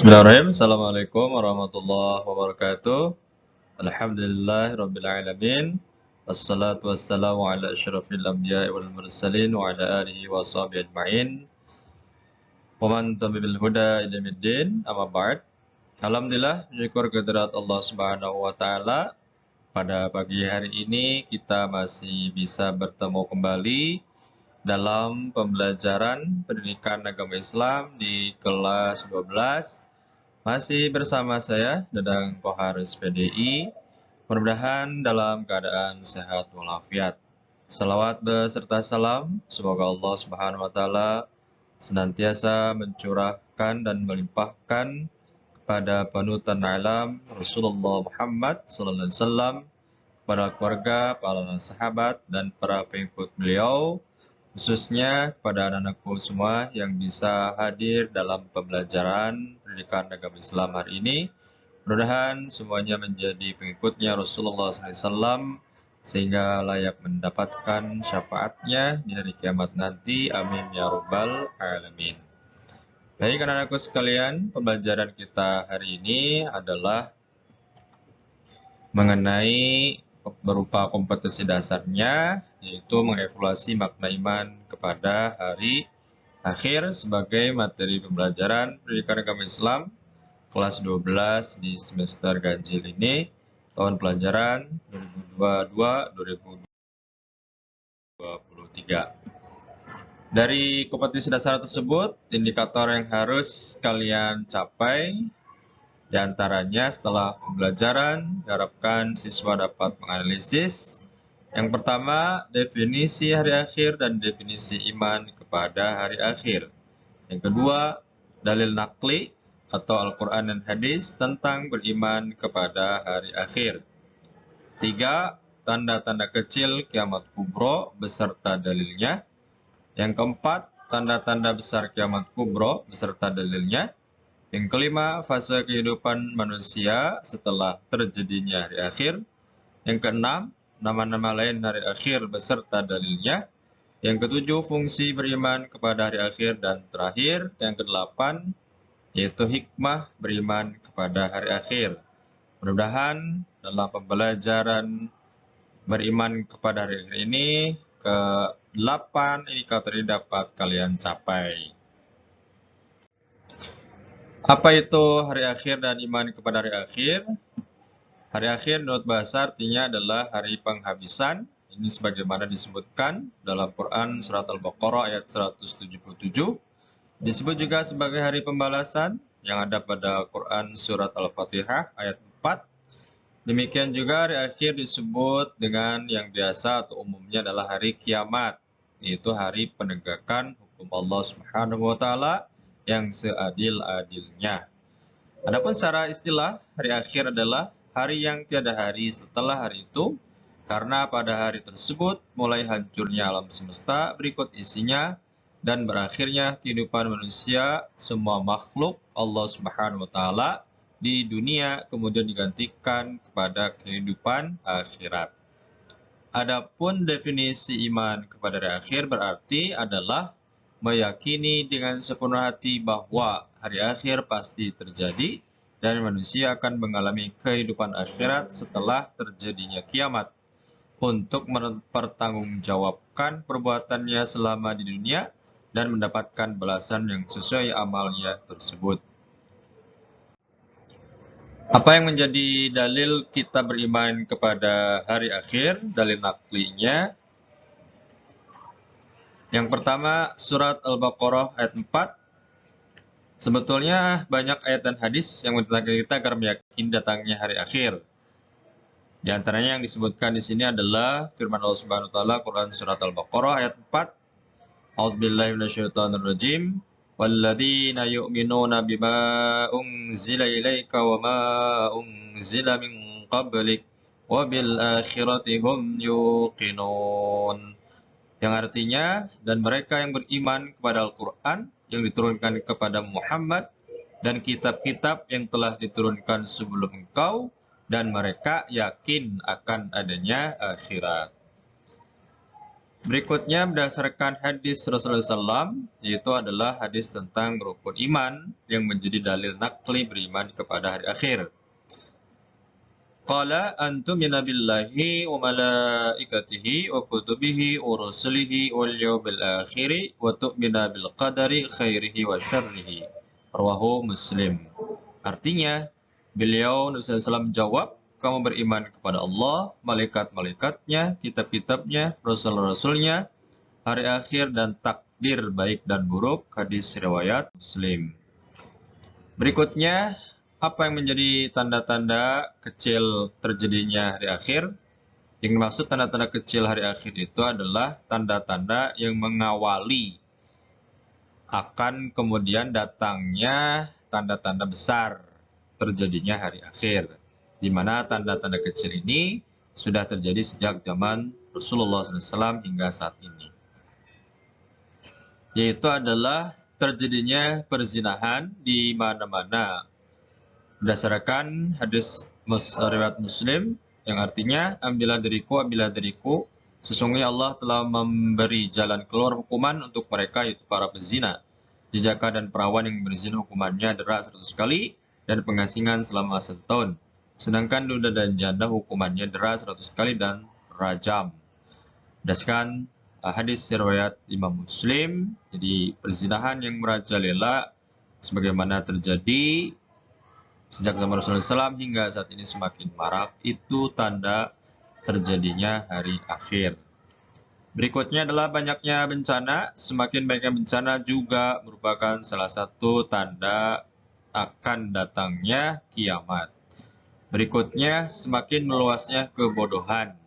Bismillahirrahmanirrahim. Assalamualaikum warahmatullahi wabarakatuh. Alhamdulillahirrabbilalamin. Wassalatu wassalamu ala asyrafil anbiya'i wal mursalin wa ala alihi wa sahbihi ajma'in. Wa man tabi'il huda ila middin. Amma ba'd. Alhamdulillah, syukur kehadirat Allah Subhanahu wa taala. Pada pagi hari ini kita masih bisa bertemu kembali dalam pembelajaran pendidikan agama Islam di kelas 12. Masih bersama saya, Dadang Koharus PDI. Mudah-mudahan dalam keadaan sehat walafiat. Salawat beserta salam, semoga Allah Subhanahu wa taala senantiasa mencurahkan dan melimpahkan kepada panutan alam Rasulullah Muhammad sallallahu alaihi wasallam, para keluarga, para sahabat dan para pengikut beliau, khususnya kepada anak-anakku semua yang bisa hadir dalam pembelajaran pendidikan agama Islam hari ini. Mudah-mudahan semuanya menjadi pengikutnya Rasulullah SAW sehingga layak mendapatkan syafaatnya di hari kiamat nanti. Amin ya rabbal alamin. Baik anak-anakku sekalian, pembelajaran kita hari ini adalah mengenai berupa kompetensi dasarnya, yaitu mengevaluasi makna iman kepada hari akhir sebagai materi pembelajaran pendidikan agama Islam kelas 12 di semester ganjil ini, tahun pelajaran 2022-2023. Dari kompetensi dasar tersebut, indikator yang harus kalian capai di antaranya setelah pembelajaran, diharapkan siswa dapat menganalisis. Yang pertama, definisi hari akhir dan definisi iman kepada hari akhir. Yang kedua, dalil nakli atau Al-Quran dan Hadis tentang beriman kepada hari akhir. 3. Tanda-tanda kecil kiamat kubro beserta dalilnya. Yang keempat, tanda-tanda besar kiamat kubro beserta dalilnya. Yang kelima, fase kehidupan manusia setelah terjadinya hari akhir. Yang keenam, nama-nama lain hari akhir beserta dalilnya. Yang ketujuh, fungsi beriman kepada hari akhir. Dan terakhir, yang kedelapan, yaitu hikmah beriman kepada hari akhir. Mudah-mudahan dalam pembelajaran beriman kepada hari akhir ini, ke-8 indikator ini dapat kalian capai. Apa itu hari akhir dan iman kepada hari akhir? Hari akhir menurut bahasa artinya adalah hari penghabisan. Ini sebagaimana disebutkan dalam Quran surat Al-Baqarah ayat 177. Disebut juga sebagai hari pembalasan yang ada pada Quran surat Al-Fatihah ayat 4. Demikian juga hari akhir disebut dengan yang biasa atau umumnya adalah hari kiamat, yaitu hari penegakan hukum Allah Subhanahu wa taala yang seadil-adilnya. Adapun secara istilah, hari akhir adalah hari yang tiada hari setelah hari itu, karena pada hari tersebut mulai hancurnya alam semesta berikut isinya dan berakhirnya kehidupan manusia, semua makhluk Allah Subhanahu wa taala di dunia kemudian digantikan kepada kehidupan akhirat. Adapun definisi iman kepada hari akhir berarti adalah meyakini dengan sepenuh hati bahwa hari akhir pasti terjadi dan manusia akan mengalami kehidupan akhirat setelah terjadinya kiamat untuk mempertanggungjawabkan perbuatannya selama di dunia dan mendapatkan balasan yang sesuai amalnya tersebut. Apa yang menjadi dalil kita beriman kepada hari akhir? Dalil naklinya. Yang pertama, surat Al-Baqarah ayat 4. Sebetulnya banyak ayat dan hadis yang menentang kita agar meyakini datangnya hari akhir. Di antaranya yang disebutkan di sini adalah firman Allah Subhanahu wa taala Quran surat Al-Baqarah ayat 4. A'udzubillahi minasyaitonirrajim. Walladzina yu'minuna bima unzila ilaika wa ma unzila min qablik wa bil akhirati hum yuqinun. Yang artinya, dan mereka yang beriman kepada Al-Quran yang diturunkan kepada Muhammad dan kitab-kitab yang telah diturunkan sebelum engkau, dan mereka yakin akan adanya akhirat. Berikutnya berdasarkan hadis Rasulullah SAW, yaitu adalah hadis tentang rukun iman yang menjadi dalil nakli beriman kepada hari akhir. Qala antumina billahi wa malaikatihi wa kutubihi wa rusulihi wal yawmil akhiri wa tu'mina bil qadari khairihi wa syarrihi. Rawahu Muslim. Artinya, beliau Nabi SAW menjawab, kamu beriman kepada Allah, malaikat-malaikatnya, kitab-kitabnya, rasul-rasulnya, hari akhir dan takdir baik dan buruk. Hadis riwayat Muslim. Berikutnya, apa yang menjadi tanda-tanda kecil terjadinya hari akhir? Yang dimaksud tanda-tanda kecil hari akhir itu adalah tanda-tanda yang mengawali akan kemudian datangnya tanda-tanda besar terjadinya hari akhir. Di mana tanda-tanda kecil ini sudah terjadi sejak zaman Rasulullah SAW hingga saat ini. Yaitu adalah terjadinya perzinahan di mana-mana. Berdasarkan hadis riwayat Muslim yang artinya ambillah dariku, sesungguhnya Allah telah memberi jalan keluar hukuman untuk mereka yaitu para pezina. Jejaka dan perawan yang berzina hukumannya dera 100 kali dan pengasingan selama 1 tahun. Sedangkan duda dan janda hukumannya dera 100 kali dan rajam. Berdasarkan hadis riwayat Imam Muslim, jadi perzinahan yang merajalela sebagaimana terjadi sejak zaman Rasulullah SAW hingga saat ini semakin marak, itu tanda terjadinya hari akhir. Berikutnya adalah banyaknya bencana. Semakin banyaknya bencana juga merupakan salah satu tanda akan datangnya kiamat. Berikutnya, semakin meluasnya kebodohan,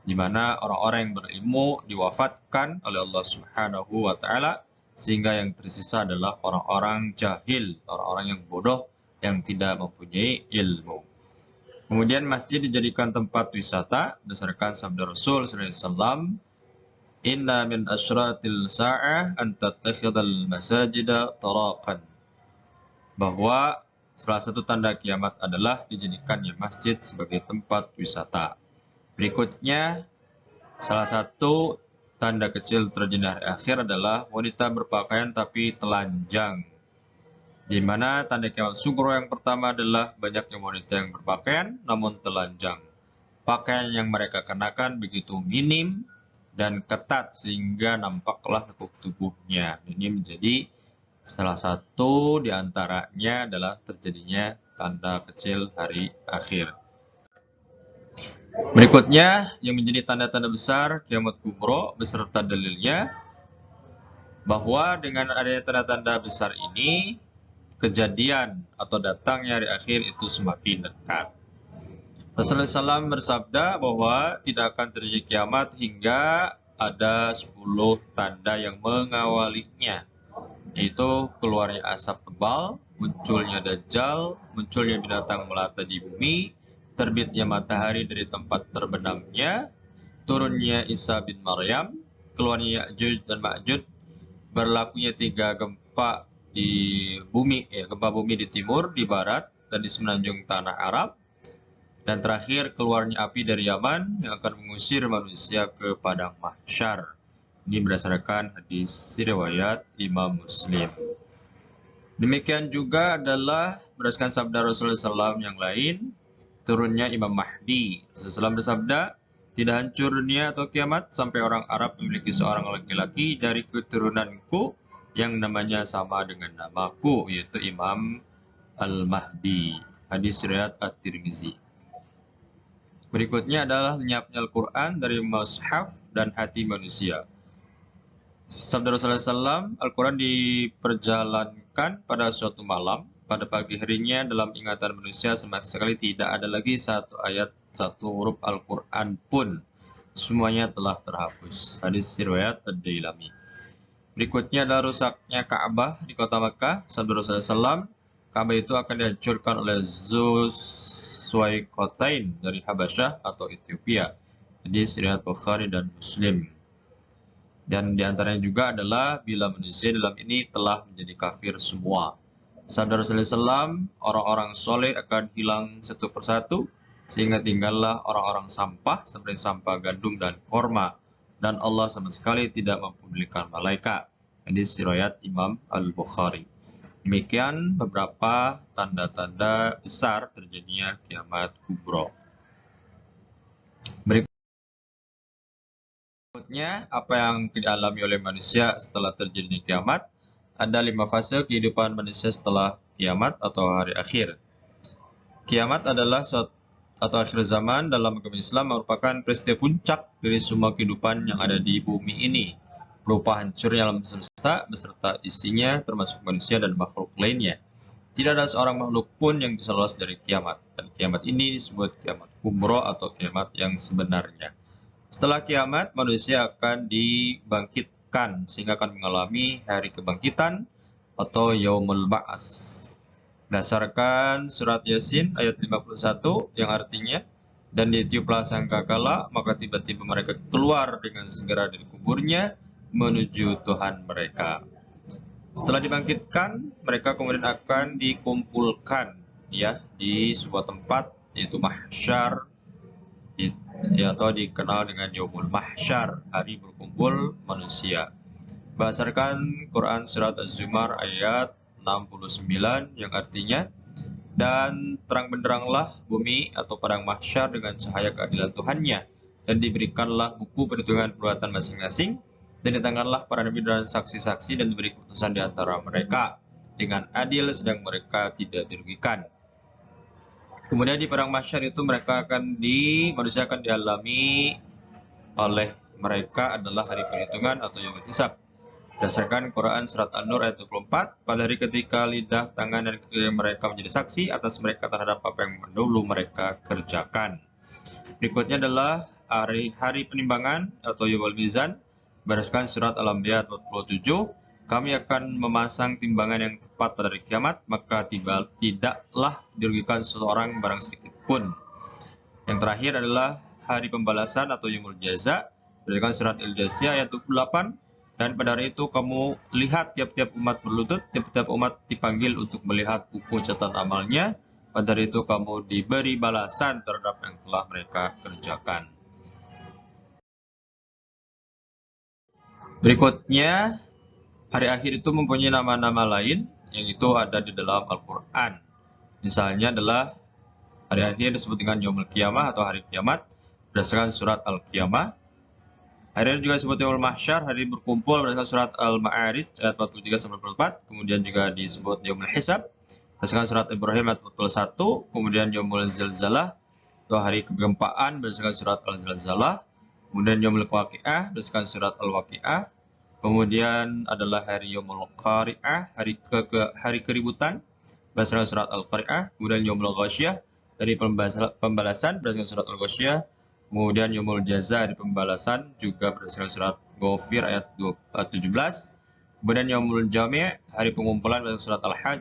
di mana orang-orang yang berilmu diwafatkan oleh Allah Subhanahu wa Ta'ala, sehingga yang tersisa adalah orang-orang jahil, orang-orang yang bodoh yang tidak mempunyai ilmu. Kemudian masjid dijadikan tempat wisata berdasarkan sabda Rasul SAW, inna min asyratil sa'ah an tattakhidal masajida taraqan. Bahwa salah satu tanda kiamat adalah dijadikannya masjid sebagai tempat wisata. Berikutnya, salah satu tanda kecil terjadinya hari akhir adalah wanita berpakaian tapi telanjang. Di mana tanda kiamat sugro yang pertama adalah banyaknya wanita yang berpakaian namun telanjang. Pakaian yang mereka kenakan begitu minim dan ketat sehingga nampaklah lekuk tubuhnya. Ini menjadi salah satu di antaranya adalah terjadinya tanda kecil hari akhir. Berikutnya yang menjadi tanda-tanda besar kiamat kubro beserta dalilnya, bahwa dengan adanya tanda-tanda besar ini kejadian atau datangnya hari akhir itu semakin dekat. Rasulullah SAW bersabda bahwa tidak akan terjadi kiamat hingga ada 10 tanda yang mengawalinya, yaitu keluarnya asap tebal, munculnya dajjal, munculnya binatang melata di bumi, terbitnya matahari dari tempat terbenamnya, turunnya Isa bin Maryam, keluarnya Ya'juj dan Ma'juj, berlakunya 3 gempa di bumi, gempa bumi di timur, di barat, dan di semenanjung tanah Arab, dan terakhir keluarnya api dari Yaman yang akan mengusir manusia ke padang mahsyar. Ini berdasarkan hadis riwayat Imam Muslim. Demikian juga adalah berdasarkan sabda Rasulullah SAW yang lain, turunnya Imam Mahdi. Rasulullah SAW bersabda, tidak hancur dunia atau kiamat sampai orang Arab memiliki seorang laki-laki dari keturunanku yang namanya sama dengan namaku, yaitu Imam Al-Mahdi. Hadis riwayat At-Tirmizi. Berikutnya adalah lenyapnya Al-Quran dari mushaf dan hati manusia. Sabda Rasulullah SAW, Al-Quran diperjalankan pada suatu malam. Pada pagi harinya dalam ingatan manusia sama sekali tidak ada lagi satu ayat, satu huruf Al-Quran pun. Semuanya telah terhapus. Hadis riwayat Ad-Dailami. Berikutnya adalah rusaknya Ka'bah di kota Makkah. Sabda Rasulullah SAW, Ka'bah itu akan dihancurkan oleh Suwaikotain dari Habasyah atau Ethiopia. Hadis riwayat Bukhari dan Muslim. Dan diantaranya juga adalah bila manusia dalam ini telah menjadi kafir semua. Sabda Rasulullah SAW, orang-orang soleh akan hilang satu persatu, sehingga tinggallah orang-orang sampah seperti sampah gandum dan korma. dan Allah sama sekali tidak mempedulikan malaikat. Hadis riwayat Imam Al-Bukhari. Demikian beberapa tanda-tanda besar terjadinya kiamat kubro. Berikutnya, apa yang dialami oleh manusia setelah terjadinya kiamat? Ada 5 fase kehidupan manusia setelah kiamat atau hari akhir. Kiamat adalah suatu atau akhir zaman dalam agama Islam merupakan peristiwa puncak dari semua kehidupan yang ada di bumi ini, berupa hancurnya alam semesta beserta isinya termasuk manusia dan makhluk lainnya. Tidak ada seorang makhluk pun yang bisa lolos dari kiamat, dan kiamat ini disebut kiamat kubro atau kiamat yang sebenarnya. Setelah kiamat, manusia akan dibangkitkan sehingga akan mengalami hari kebangkitan atau yaumul ba'as. Berdasarkan surat Yasin ayat 51 yang artinya, dan ditiuplah sangkakala, maka tiba-tiba mereka keluar dengan segera dari kuburnya menuju Tuhan mereka. Setelah dibangkitkan, mereka kemudian akan dikumpulkan di sebuah tempat yaitu mahsyar, atau dikenal dengan Yaumul Mahsyar, hari berkumpul manusia. Berdasarkan Quran surat Az-Zumar ayat 69 yang artinya, dan terang benderanglah bumi atau padang mahsyar dengan cahaya keadilan Tuhannya, dan diberikanlah buku perhitungan perbuatan masing-masing, dan ditangkanlah para nabi dan saksi-saksi, dan diberi keputusan di antara mereka dengan adil sedang mereka tidak dirugikan. Kemudian di padang mahsyar itu manusia akan dialami oleh mereka adalah hari perhitungan atau yaumul hisab. Berdasarkan Quran surat An-Nur ayat 24, pada hari ketika lidah, tangan, dan kaki mereka menjadi saksi atas mereka terhadap apa yang dulu mereka kerjakan. Berikutnya adalah hari penimbangan atau yaumul mizan. Berdasarkan surat Al-Anbiya 47, kami akan memasang timbangan yang tepat pada hari kiamat, maka tidaklah dirugikan seseorang barang sedikit pun. Yang terakhir adalah hari pembalasan atau yaumul jaza. Berdasarkan surat Al-Jasiyah ayat 28, dan pada hari itu kamu lihat tiap-tiap umat berlutut, tiap-tiap umat dipanggil untuk melihat buku catatan amalnya. Pada hari itu kamu diberi balasan terhadap yang telah mereka kerjakan. Berikutnya, hari akhir itu mempunyai nama-nama lain yang itu ada di dalam Al-Quran. Misalnya adalah hari akhir disebut dengan Yaumul Qiyamah atau hari kiamat berdasarkan surat Al-Qiyamah. Hari ini juga disebut Yaumul Mahsyar, hari berkumpul berdasarkan surat Al-Ma'arij ayat 43-44. Kemudian juga disebut Yaumul Hisab berdasarkan surat Ibrahim ayat 41. Kemudian Yaumul Zilzalah atau hari kegempaan berdasarkan surat Al-Zilzalah. Kemudian Yaumul Waqi'ah berdasarkan surat Al-Waqi'ah. Kemudian adalah hari Yaumul Qari'ah, hari keributan berdasarkan surat Al-Qari'ah. Kemudian Yaumul Ghasyiyah, dari pembalasan berdasarkan surat Al-Ghasyiyah. Kemudian Yaumul Jaza, hari pembalasan juga berdasarkan surat Ghafir ayat 17. Kemudian Yaumul Jami', hari pengumpulan berdasarkan surat Al-Hajj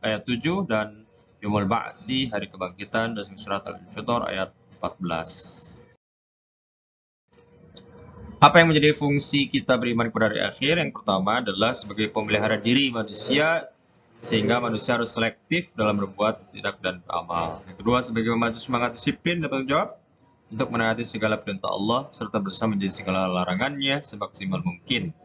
ayat 7, dan Yaumul Ba'si, hari kebangkitan berdasarkan surat Al-Fitr ayat 14. Apa yang menjadi fungsi kita beriman kepada hari akhir? Yang pertama adalah sebagai pemelihara diri manusia, sehingga manusia harus selektif dalam berbuat, tidak, dan beramal. Yang kedua, sebagai membantu semangat disiplin dan bertanggung jawab untuk menaati segala perintah Allah, serta berusaha menjadi segala larangannya semaksimal mungkin.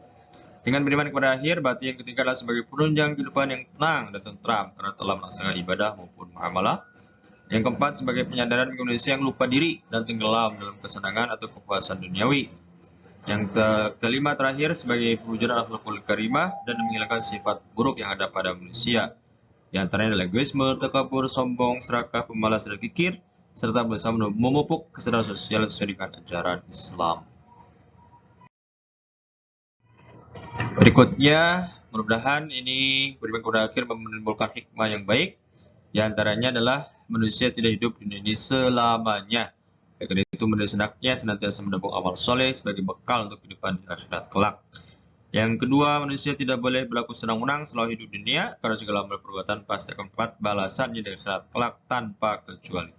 Dengan beriman kepada akhir, berarti yang ketiga adalah sebagai penunjang kehidupan yang tenang dan tentram, karena telah melaksanakan ibadah maupun muamalah. Yang keempat, sebagai penyadaran manusia yang lupa diri dan tenggelam dalam kesenangan atau kepuasan duniawi. Yang kelima terakhir, sebagai pewujudan akhlakul karimah dan menghilangkan sifat buruk yang ada pada manusia. Di antaranya adalah egoisme, takabur, sombong, serakah, pemalas, dan kikir, serta berusaha memupuk kesadaran sosial sesuai dengan ajaran Islam. Berikutnya, mudah-mudahan ini beriman kepada akhir menimbulkan hikmah yang baik. Di antaranya adalah manusia tidak hidup di dunia ini selamanya. Karena itu hendaknya senantiasa menabung amal soleh sebagai bekal untuk kehidupan di akhirat kelak. Yang kedua, manusia tidak boleh berlaku senang-senang selama hidup di dunia, karena segala amal perbuatan pasti akan mendapat balasannya di akhirat kelak tanpa kecuali.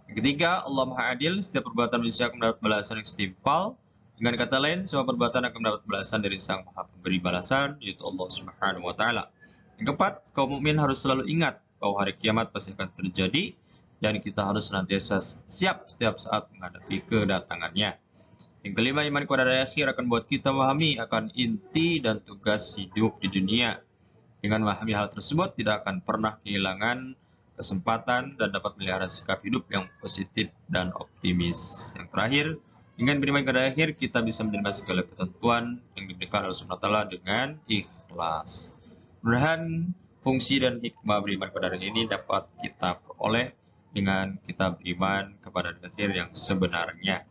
Yang ketiga, Allah Maha Adil, setiap perbuatan manusia akan mendapat balasan yang setimpal. Dengan kata lain, semua perbuatan akan mendapat balasan dari Sang Maha Pemberi balasan, yaitu Allah Subhanahu wa Ta'ala. Yang keempat, kaum mukmin harus selalu ingat bahwa hari kiamat pasti akan terjadi, dan kita harus senantiasa siap setiap saat menghadapi kedatangannya. Yang kelima, iman kepada hari akhir akan membuat kita memahami akan inti dan tugas hidup di dunia. Dengan memahami hal tersebut, tidak akan pernah kehilangan kesempatan dan dapat melihara sikap hidup yang positif dan optimis. Yang terakhir, dengan beriman kepada hari akhir, kita bisa menerima segala ketentuan yang diberikan oleh Allah SWT dengan ikhlas. Mudah-mudahan fungsi dan hikmah beriman kepada hari ini dapat kita peroleh dengan kita beriman kepada hari akhir yang sebenarnya.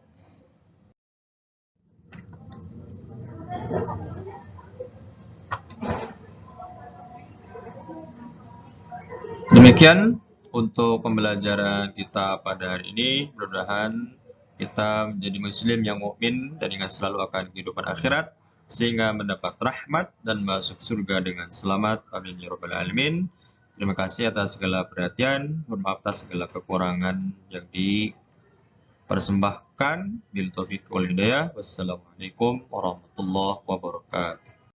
Demikian untuk pembelajaran kita pada hari ini. Mudah-mudahan kita menjadi muslim yang mukmin dan ingat selalu akan kehidupan akhirat sehingga mendapat rahmat dan masuk surga dengan selamat. Amin ya rabbal alamin. Terima kasih atas segala perhatian. Mohon maaf atas segala kekurangan yang dipersembahkan. Bil taufiq wal hidayah. Wassalamualaikum warahmatullahi wabarakatuh.